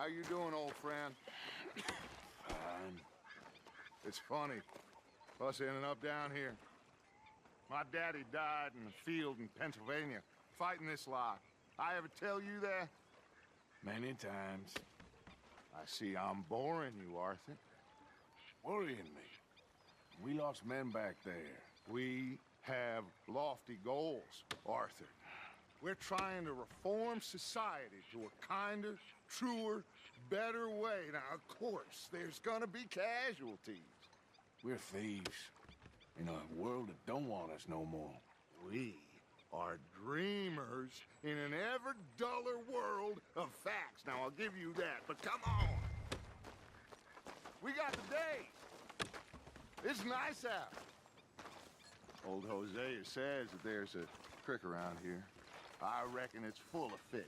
How you doing, old friend? Fine. It's funny, us ending up down here. My daddy died in the field in Pennsylvania, fighting this lot. I ever tell you that? Many times. I see I'm boring you, Arthur. Worrying me. We lost men back there. We have lofty goals, Arthur. We're trying to reform society to a kinder, truer, better way. Now, of course, there's gonna be casualties. We're thieves. In a world that don't want us no more. We are dreamers in an ever duller world of facts. Now, I'll give you that, but come on. We got the day. It's nice out. Old Hosea says that there's a creek around here. I reckon it's full of fish.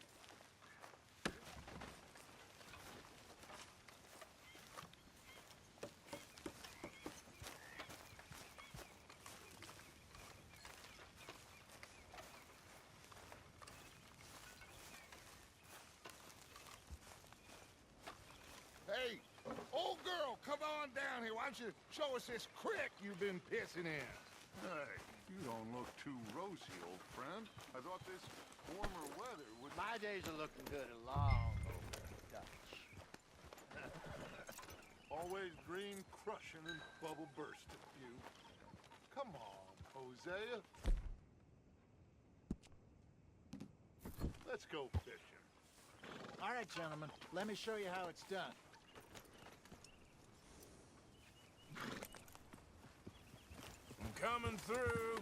Hey, old girl, come on down here. Why don't you show us this creek you've been pissing in? Hey, you don't look too rosy, old friend. I thought this warmer weather would... My days are looking good along over Dutch. Always green crushing and bubble bursting, you. Come on, Hosea. Let's go fishing. All right, gentlemen, let me show you how it's done. I'm coming through.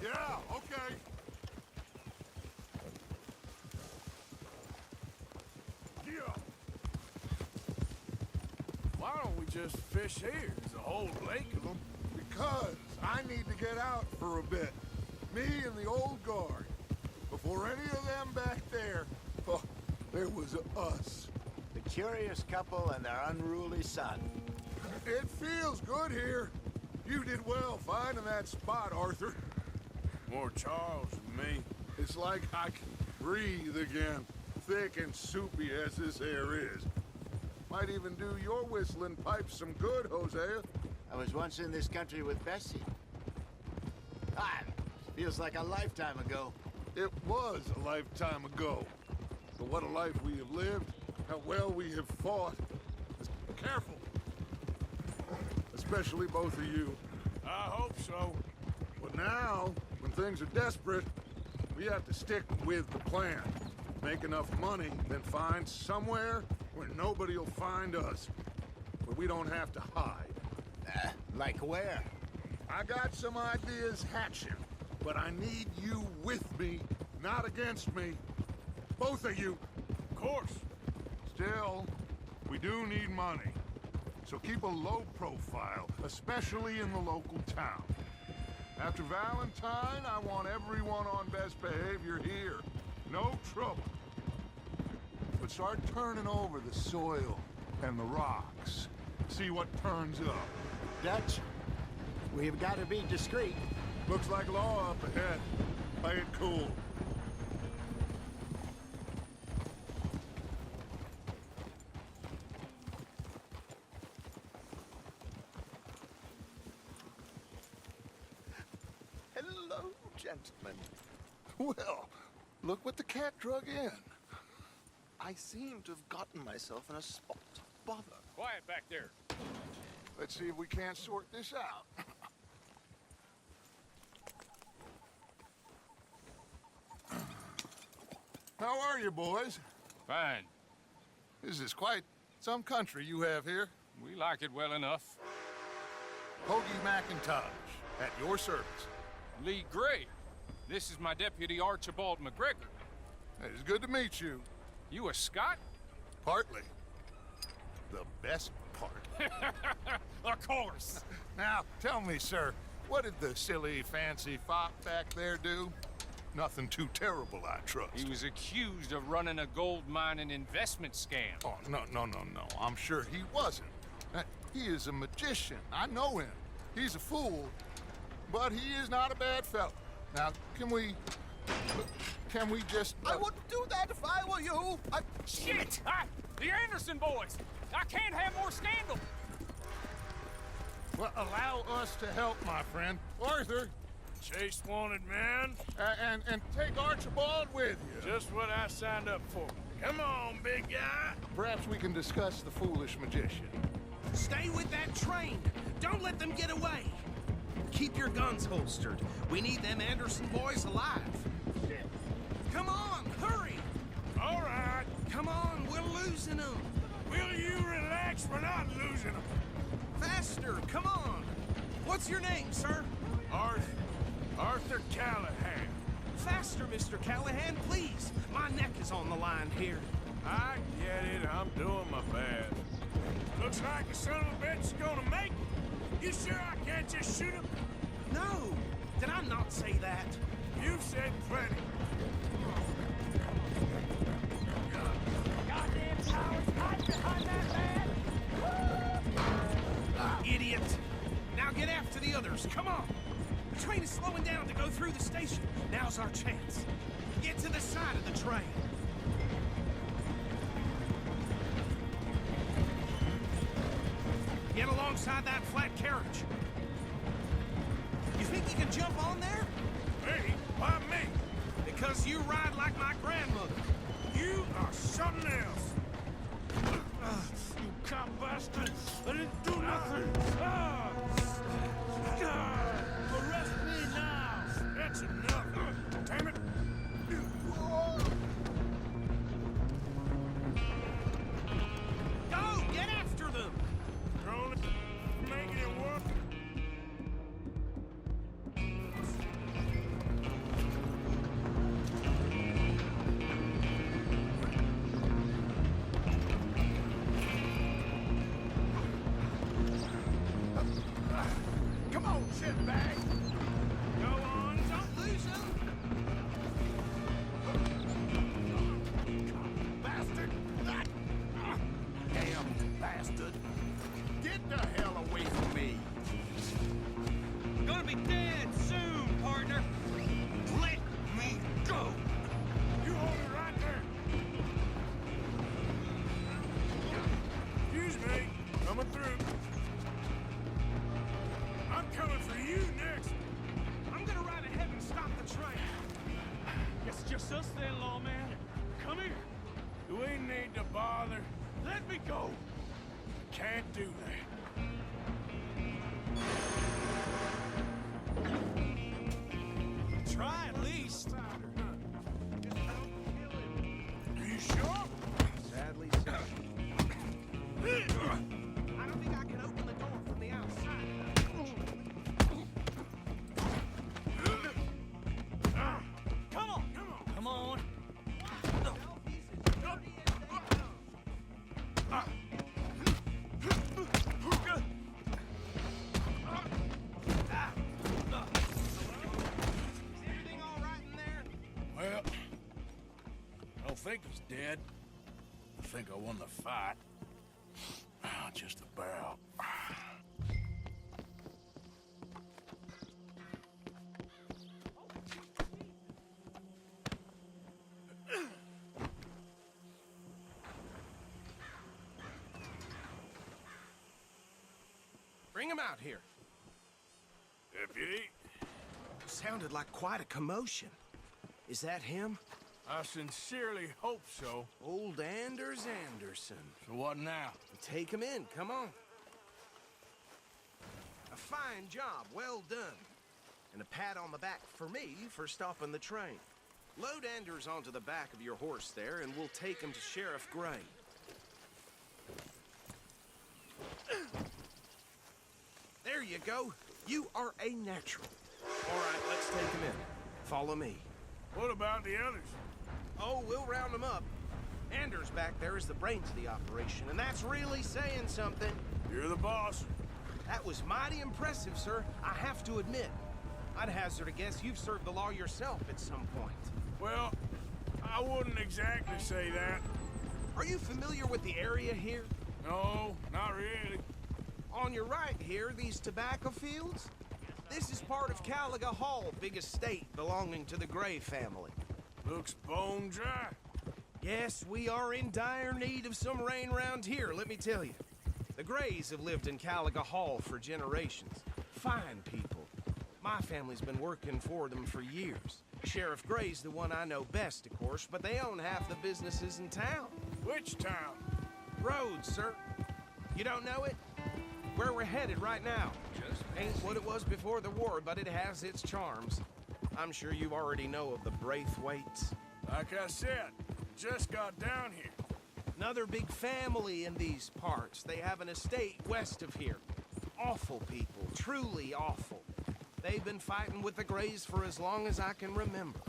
Yeah, okay. Yeah. Why don't we just fish here? There's a whole lake of them. Because I need to get out for a bit. Me and the old guard. Before any of them back there, oh, there was us. The curious couple and their unruly son. It feels good here. You did well finding that spot, Arthur. More Charles than me. It's like I can breathe again, thick and soupy as this air is. Might even do your whistling pipes some good, Hosea. I was once in this country with Bessie. Ah, feels like a lifetime ago. It was a lifetime ago. But what a life we have lived, how well we have fought. Careful. Especially both of you. I hope so. But now, when things are desperate, we have to stick with the plan. Make enough money, then find somewhere where nobody will find us. Where we don't have to hide. Like where? I got some ideas hatching, but I need you with me, not against me. Both of you. Of course. Still, we do need money. So keep a low profile, especially in the local town. After Valentine, I want everyone on best behavior here. No trouble. But start turning over the soil and the rocks. See what turns up. Dutch, we've got to be discreet. Looks like law up ahead. Play it cool. Hello, gentlemen. Well, look what the cat drug in. I seem to have gotten myself in a spot of bother. Quiet back there. Let's see if we can't sort this out. How are you, boys? Fine. This is quite some country you have here. We like it well enough. Hoagie McIntosh, at your service. Lee Gray. This is my deputy Archibald McGregor. It's good to meet you. You a Scot? Partly. The best part. Of course. Now, tell me, sir, what did the silly, fancy fop back there do? Nothing too terrible, I trust. He was accused of running a gold mining investment scam. Oh, no. I'm sure he wasn't. He is a magician. I know him. He's a fool, but he is not a bad fellow. Now, can we Can we just... I wouldn't do that if I were you. Shit! The Anderson boys! I can't have more scandal! Well, allow us to help, my friend. Arthur, Chase wanted man. and take Archibald with you. Just what I signed up for. Come on, big guy. Perhaps we can discuss the foolish magician. Stay with that train. Don't let them get away. Keep your guns holstered. We need them Anderson boys alive. Come on, hurry. All right. Come on, we're losing them. Will you relax? We're not losing them. Faster, come on. What's your name, sir? Arthur Callahan. Faster, Mr. Callahan, please. My neck is on the line here. I get it. I'm doing my best. Looks like the son of a bitch is gonna make it. You sure I can't just shoot him? No, did I not say that? You've said plenty. Goddamn cowards! Hide behind that man! Idiot. Now get after the others, come on. The train is slowing down to go through the station. Now's our chance. Get to the side of the train. Get alongside that flat carriage. You think you can jump on there? Me? Why me? Because you ride like my grandmother. You are something else. You cop bastard! I didn't do nothing! Arrest me now! That's enough! Damn it! Go! Get after them! You're only making it work. Come on, shitbag! Go on, don't lose them! Bastard! Damn bastard. Get the hell away from me. Gonna be dead soon, partner. Let me go. You hold it right there. Excuse me. Coming through. I'm coming for you next. I'm gonna ride ahead and stop the train. It's just us then, lawman. Come here. Do we need to bother? Let me go. Can't do that. Try at least. Are you sure? Sadly, so. I don't think I can open the door from the outside. Come on. Come on. Everything all right in there? Well, I don't think he's dead. I think I won the fight. Just about. Bring him out here. Deputy, Sounded like quite a commotion. Is that him? I sincerely hope so. Old Anders Anderson. So what now? Take him in, come on. A fine job, well done. And a pat on the back for me for stopping the train. Load Anders onto the back of your horse there, and we'll take him to Sheriff Gray. There you go. You are a natural. All right, let's take him in. Follow me. What about the others? Oh, we'll round them up. Anders back there is the brains of the operation, and that's really saying something. You're the boss. That was mighty impressive, sir. I have to admit. I'd hazard a guess you've served the law yourself at some point. Well, I wouldn't exactly say that. Are you familiar with the area here? No, not really. On your right here, these tobacco fields? This is part of Caliga Hall, big estate belonging to the Gray family. Looks bone dry. Yes, we are in dire need of some rain round here, let me tell you. The Grays have lived in Caliga Hall for generations. Fine people. My family's been working for them for years. Sheriff Gray's the one I know best, of course, but they own half the businesses in town. Which town? Rhodes, sir. You don't know it? Where we're headed right now. Ain't what it was before the war, but it has its charms. I'm sure you already know of the Braithwaites. Like I said, just got down here. Another big family in these parts. They have an estate west of here. Awful people, truly awful. They've been fighting with the Grays for as long as I can remember.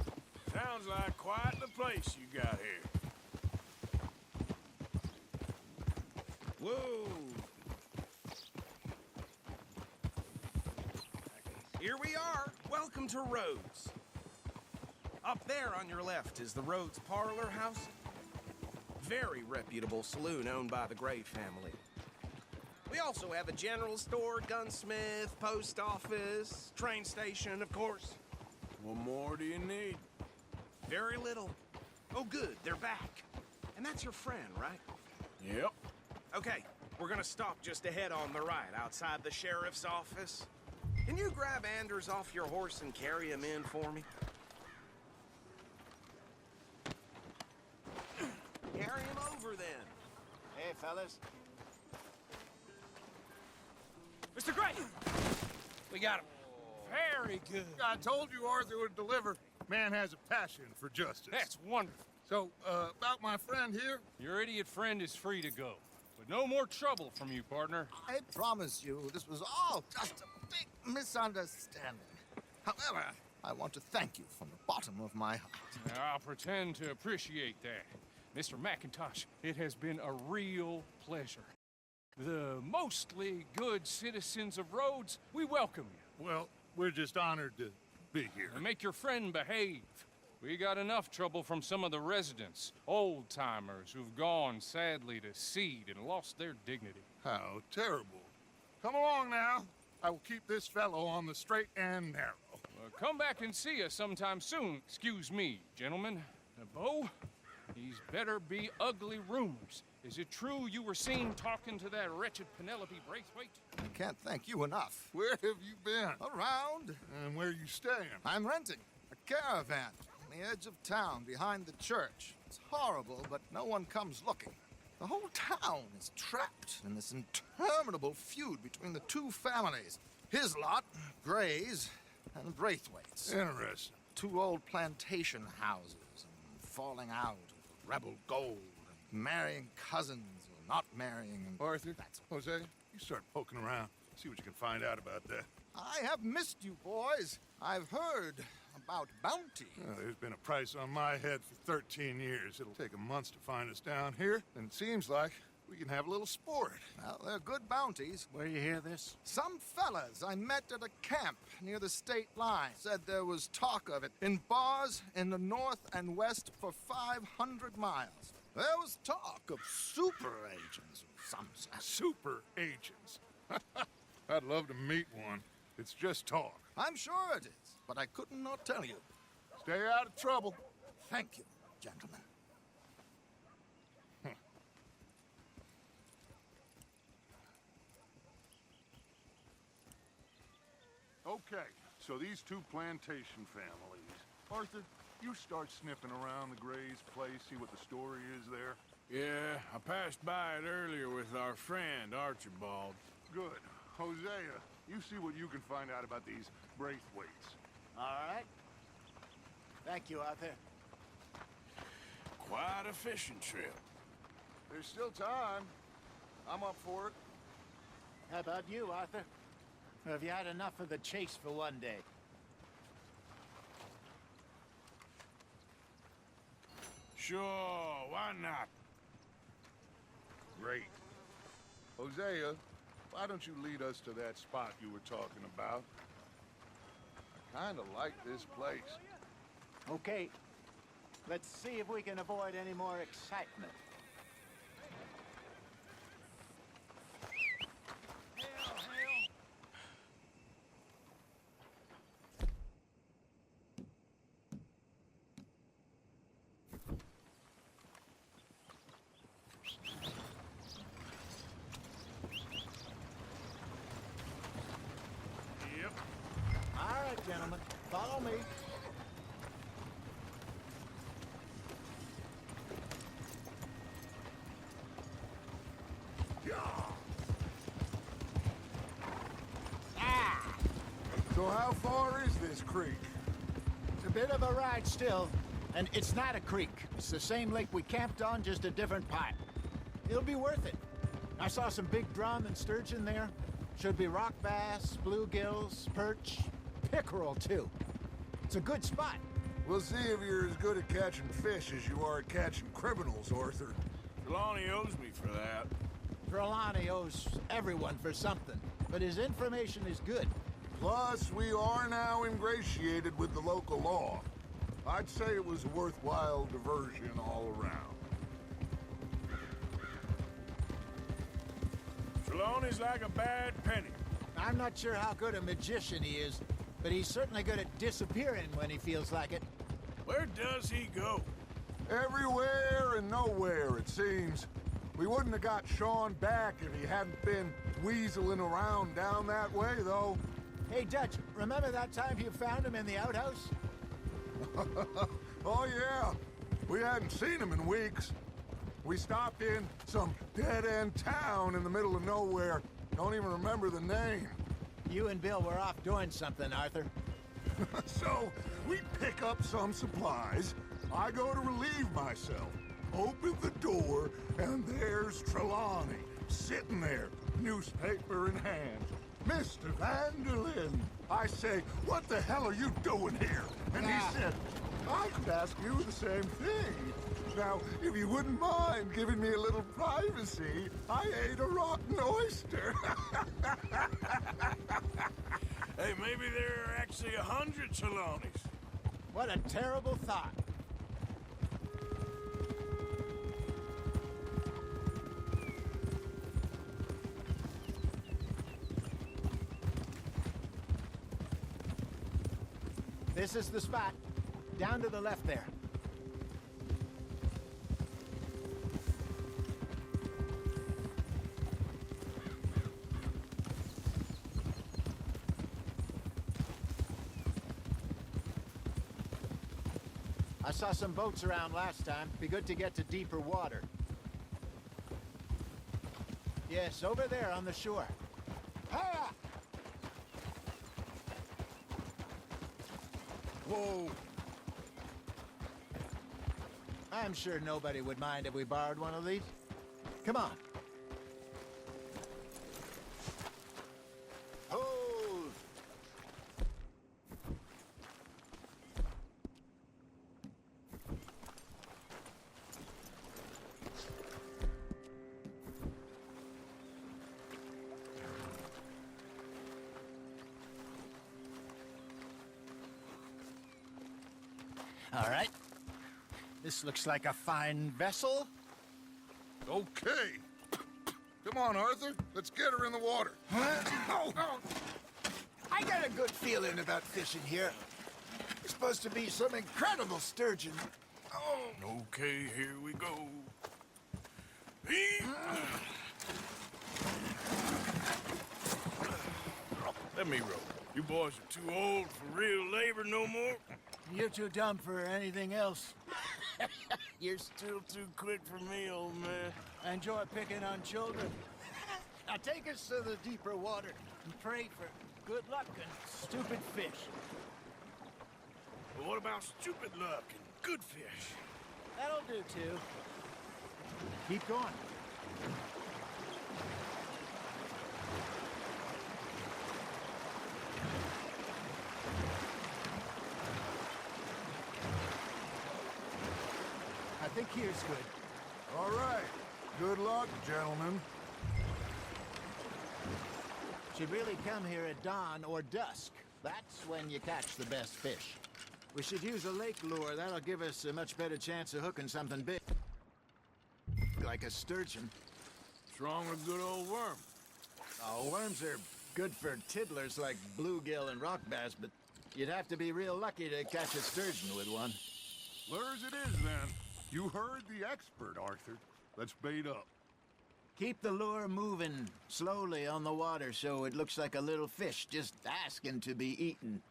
Sounds like quite the place you got here. Whoa! Here we are. Welcome to Rhodes. Up there on your left is the Rhodes Parlor House. Very reputable saloon owned by the Gray family. We also have a general store, gunsmith, post office, train station, of course. What more do you need? Very little. Oh, good, they're back. And that's your friend, right? Yep. Okay, we're gonna stop just ahead on the right, outside the sheriff's office. Can you grab Anders off your horse and carry him in for me? Carry him over, then. Hey, fellas. Mr. Gray! We got him. Very good. I told you Arthur would deliver. Man has a passion for justice. That's wonderful. So, about my friend here? Your idiot friend is free to go. But no more trouble from you, partner. I promise you, this was all just a big misunderstanding. However, I want to thank you from the bottom of my heart. I'll pretend to appreciate that. Mr. McIntosh, it has been a real pleasure. The mostly good citizens of Rhodes, we welcome you. Well, we're just honored to be here. And make your friend behave. We got enough trouble from some of the residents, old-timers who've gone, sadly, to seed and lost their dignity. How terrible. Come along now. I will keep this fellow on the straight and narrow. Come back and see us sometime soon. Excuse me, gentlemen. Bo, these better be ugly rumors. Is it true you were seen talking to that wretched Penelope Braithwaite? I can't thank you enough. Where have you been? Around, And where you staying? I'm renting a caravan on the edge of town behind the church. It's horrible, but no one comes looking. The whole town is trapped in this interminable feud between the two families. His lot, Grays, and Braithwaite's. Interesting. Two old plantation houses and falling out of rebel gold and marrying cousins or not marrying. And Arthur, that's Jose, you start poking around. See what you can find out about that. I have missed you, boys. I've heard about bounty. There's been a price on my head for 13 years. It'll take a month to find us down here, and it seems like we can have a little sport. Well, they're good bounties. Where you hear this? Some fellas I met at a camp near the state line said there was talk of it in bars in the north and west for 500 miles. There was talk of super agents of some sort. Super agents. I'd love to meet one. It's just talk. I'm sure it is, but I couldn't not tell you. Stay out of trouble. Thank you, gentlemen. Okay, so these two plantation families. Arthur, you start sniffing around the Gray's place, see what the story is there. Yeah, I passed by it earlier with our friend, Archibald. Good. Hosea, you see what you can find out about these Braithwaites. All right. Thank you, Arthur. Quite a fishing trip. There's still time. I'm up for it. How about you, Arthur? Or have you had enough of the chase for one day? Sure, why not? Great. Hosea, why don't you lead us to that spot you were talking about? I kinda like this place. Okay. Let's see if we can avoid any more excitement. gentlemen. Follow me. So how far is this creek? It's a bit of a ride still, and it's not a creek. It's the same lake we camped on, just a different part. It'll be worth it. I saw some big drum and sturgeon there. Should be rock bass, bluegills, perch, pickerel too. It's a good spot. We'll see if you're as good at catching fish as you are at catching criminals, Arthur. Trelawney owes me for that. Trelawney owes everyone for something, but his information is good. Plus, we are now ingratiated with the local law. I'd say it was a worthwhile diversion all around. Trelawney's like a bad penny. I'm not sure how good a magician he is, but he's certainly good at disappearing when he feels like it. Where does he go? Everywhere and nowhere, it seems. We wouldn't have got Sean back if he hadn't been weaseling around down that way, though. Hey, Dutch, remember that time you found him in the outhouse? Oh, yeah. We hadn't seen him in weeks. We stopped in some dead-end town in the middle of nowhere. Don't even remember the name. You and Bill were off doing something, Arthur. So, we pick up some supplies. I go to relieve myself. Open the door, and there's Trelawney, sitting there, newspaper in hand. Mr. Vanderlyn. I say, what the hell are you doing here? And he said, I could ask you the same thing. Now, if you wouldn't mind giving me a little privacy, I ate a rotten oyster. Hey, maybe there are actually 100 Trelawneys. What a terrible thought. This is the spot. Down to the left there. I saw some boats around last time. Be good to get to deeper water. Yes, over there on the shore. Hiya! Whoa. I'm sure nobody would mind if we borrowed one of these. Come on. Hold! All right. This looks like a fine vessel. Okay. Come on, Arthur. Let's get her in the water. Oh. I got a good feeling about fishing here. It's supposed to be some incredible sturgeon. Oh. Okay, here we go. Let me row. You boys are too old for real labor no more. You're too dumb for anything else. You're still too quick for me, old man. I enjoy picking on children. Now take us to the deeper water and pray for good luck and stupid fish. But what about stupid luck and good fish? That'll do, too. Keep going. I think here's good. All right. Good luck, gentlemen. Should really come here at dawn or dusk. That's when you catch the best fish. We should use a lake lure. That'll give us a much better chance of hooking something big. Like a sturgeon. What's wrong with a good old worm? Oh, worms are good for tiddlers like bluegill and rock bass, but you'd have to be real lucky to catch a sturgeon with one. Lures it is, then. You heard the expert, Arthur. Let's bait up. Keep the lure moving slowly on the water so it looks like a little fish just asking to be eaten.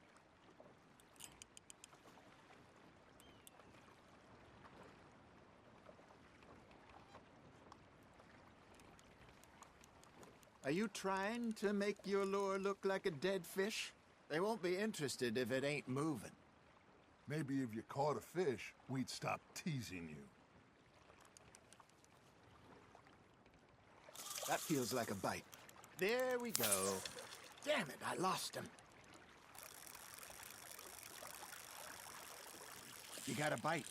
Are you trying to make your lure look like a dead fish? They won't be interested if it ain't moving. Maybe if you caught a fish, we'd stop teasing you. That feels like a bite. There we go. Damn it, I lost him. You got a bite.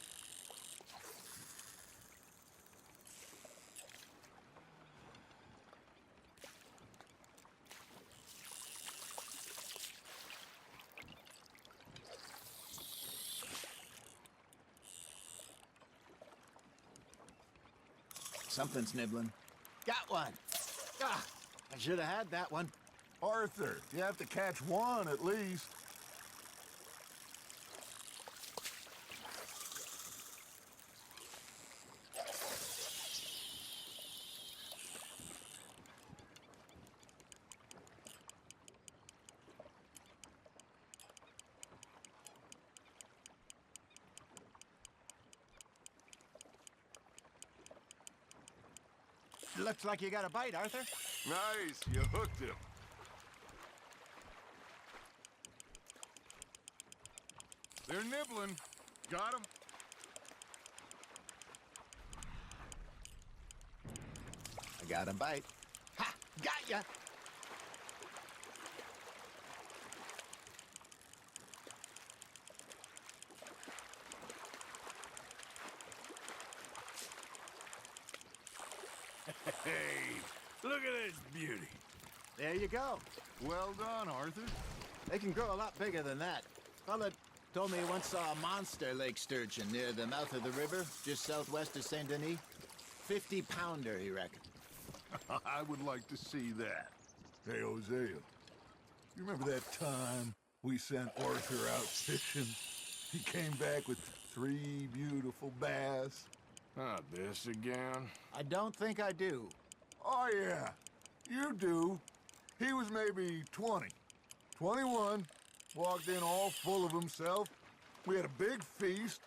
Something's nibbling. Got one. Ah, I should have had that one. Arthur, you have to catch one at least. Looks like you got a bite, Arthur. Nice, you hooked him. They're nibbling. Got him. I got a bite. Ha! Got ya! Hey, look at this beauty. There you go. Well done, Arthur. They can grow a lot bigger than that. Fella told me he once saw a monster lake sturgeon near the mouth of the river, just southwest of Saint Denis. 50-pounder, he reckoned. I would like to see that. Hey, Hosea, you remember that time we sent Arthur out fishing? He came back with 3 beautiful bass. Not this again. I don't think I do. Oh, yeah, you do. He was maybe 20, 21, walked in all full of himself. We had a big feast,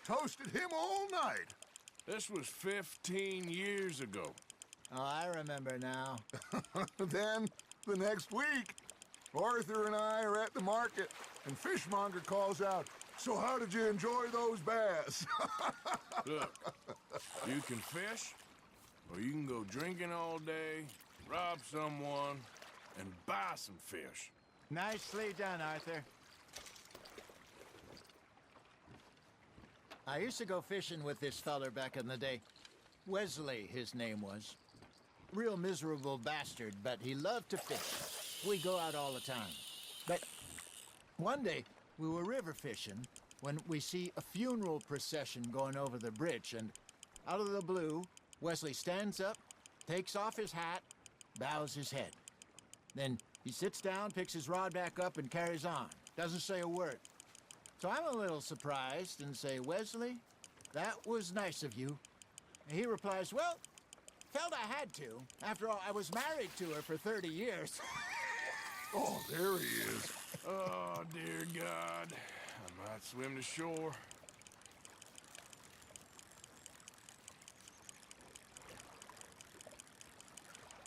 toasted him all night. This was 15 years ago. Oh, I remember now. Then, the next week, Arthur and I are at the market, and Fishmonger calls out, "So how did you enjoy those bass?" Look, you can fish, or you can go drinking all day, rob someone, and buy some fish. Nicely done, Arthur. I used to go fishing with this feller back in the day. Wesley, his name was. Real miserable bastard, but he loved to fish. We go out all the time. But one day, we were river fishing when we see a funeral procession going over the bridge, and out of the blue, Wesley stands up, takes off his hat, bows his head. Then he sits down, picks his rod back up, and carries on. Doesn't say a word. So I'm a little surprised and say, "Wesley, that was nice of you." And he replies, "Well, felt I had to. After all, I was married to her for 30 years. Oh, there he is. Oh, dear God. I might swim to shore.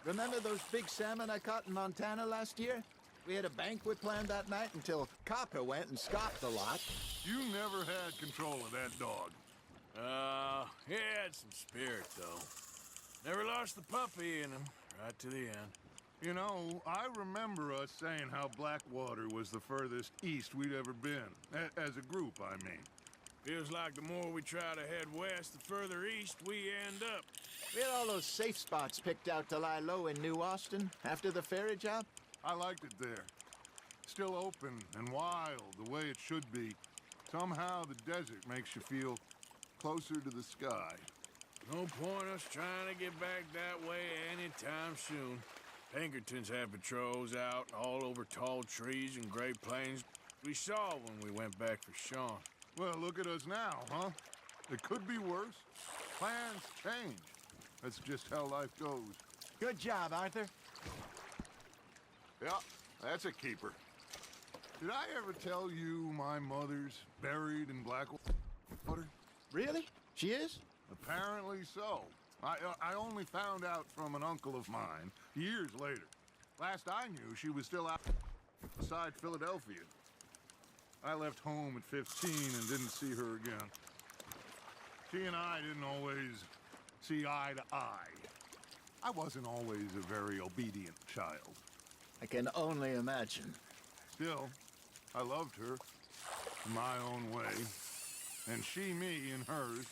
Remember those big salmon I caught in Montana last year? We had a banquet planned that night until Copper went and scoffed a lot. You never had control of that dog. He had some spirit, though. Never lost the puppy in him, right to the end. You know, I remember us saying how Blackwater was the furthest east we'd ever been. As a group, I mean. Feels like the more we try to head west, the further east we end up. We had all those safe spots picked out to lie low in New Austin after the ferry job. I liked it there. Still open and wild, the way it should be. Somehow the desert makes you feel closer to the sky. No point us trying to get back that way anytime soon. Pinkertons have patrols out all over tall trees and Great Plains. We saw when we went back for Sean. Well, look at us now, huh? It could be worse. Plans change. That's just how life goes. Good job, Arthur. Yeah, that's a keeper. Did I ever tell you my mother's buried in Blackwater? Really? She is? Apparently so. I only found out from an uncle of mine years later. Last I knew, she was still outside Philadelphia. I left home at 15 and didn't see her again. She and I didn't always see eye to eye. I wasn't always a very obedient child. I can only imagine. Still, I loved her in my own way, and she me in hers.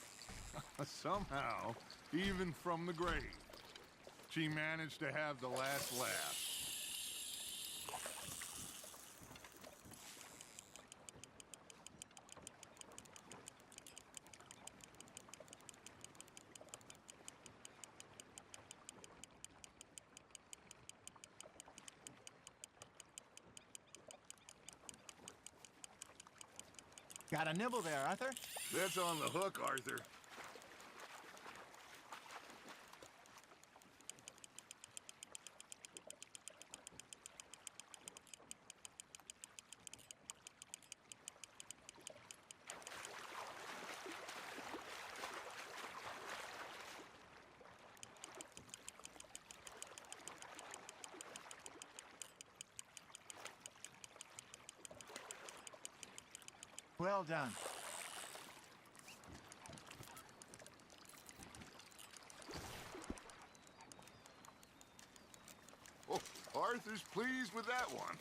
Somehow, even from the grave, she managed to have the last laugh. Got a nibble there, Arthur? That's on the hook, Arthur. Well done. Oh, Arthur's pleased with that one.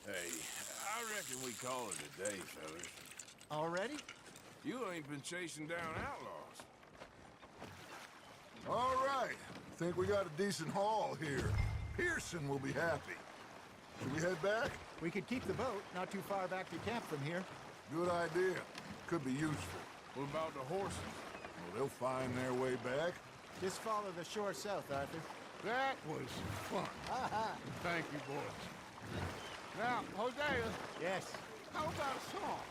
Hey, I reckon we call it a day, fellas. Already? You ain't been chasing down outlaws. All right. Think we got a decent haul here. Pearson will be happy. Should we head back? We could keep the boat not too far back to camp from here. Good idea. Could be useful. What about the horses? Well, they'll find their way back. Just follow the shore south, Arthur. That was fun. Thank you, boys. Now, Hosea, Yes. how about a song?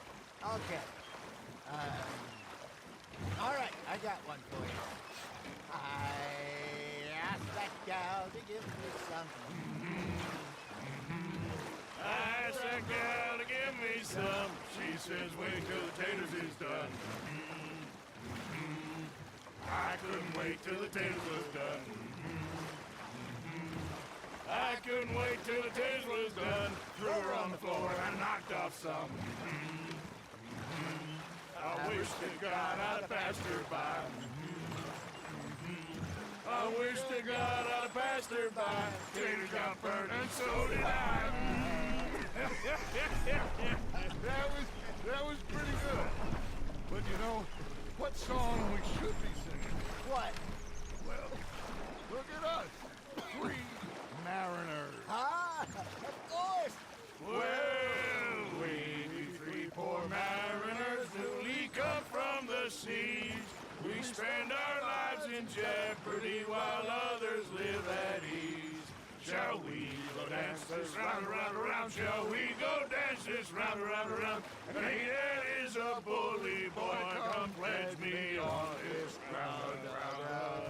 Okay. All right, I got one for you. I asked that gal to give me some. I asked that gal to give me some. She says, wait till the taters is done. I couldn't wait till the taters was done. I couldn't wait till the taters was done. Threw her on the floor and knocked off some. I wish to God I'd passed her by. I wish to God I'd passed her by. Taters got burned and so did I. That was pretty good. But you know, what song we should be singing? What? Well, look at us. 3 mariners. Ah, of course. Well, we be 3 poor mariners newly come from the seas. We spend our lives in jeopardy while others live at ease. Shall we go dance this round, around, around? Shall we go dance this round, around, around? And he that is a bully boy, come pledge me on this ground, ground.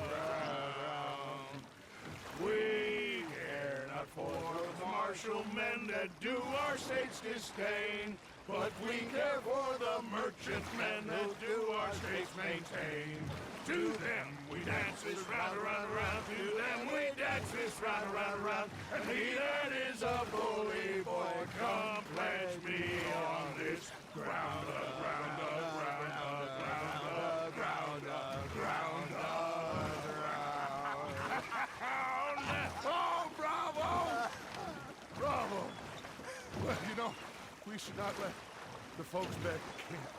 We care not for the martial men that do our state's disdain, but we care for the merchant men that do our states maintain. To them we dance this round, around, around. To them we dance this round, around, around. And he that is a bully boy, come pledge me on this ground, ground, ground, ground, ground, ground, ground. Oh, bravo! Bravo! Well, you know, we should not let the folks back at camp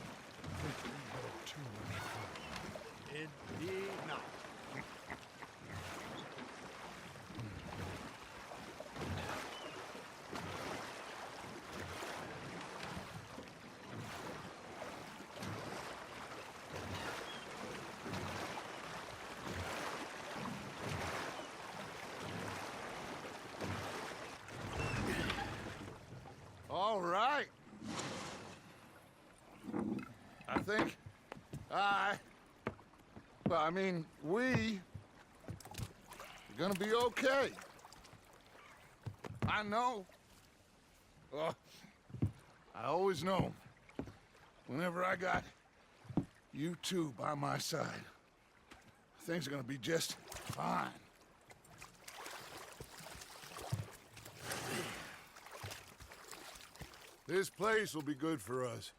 think we had too much fun. Indeed not. All right. I think we are gonna be okay. I know. I always know whenever I got you two by my side, things are gonna be just fine. This place will be good for us.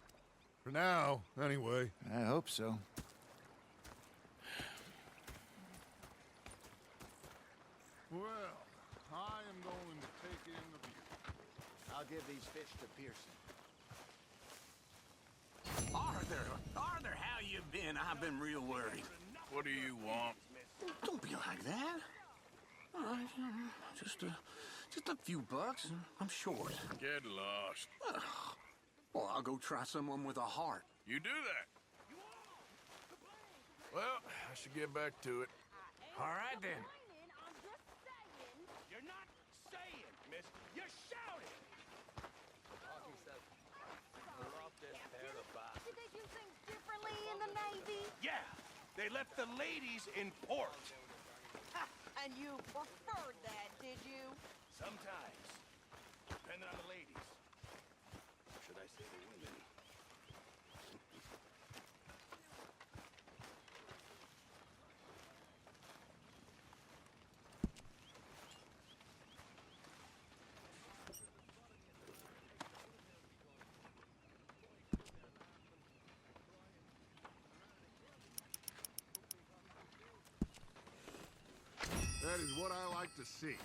For now, anyway. I hope so. Well, I am going to take in the view. I'll give these fish to Pearson. Arthur, how you been? I've been real worried. What do you want? Don't be like that. All right, just a few bucks, and I'm short. Get lost. Well, I'll go try someone with a heart. You do that. Well, I should get back to it. All right, then. I'm just saying. You're not saying, miss. You're shouting. Did they do things differently in the Navy? Yeah, they left the ladies in port. And you preferred that, did you? Sometimes, depending on the ladies. Or should I say the women? That is what I like to see.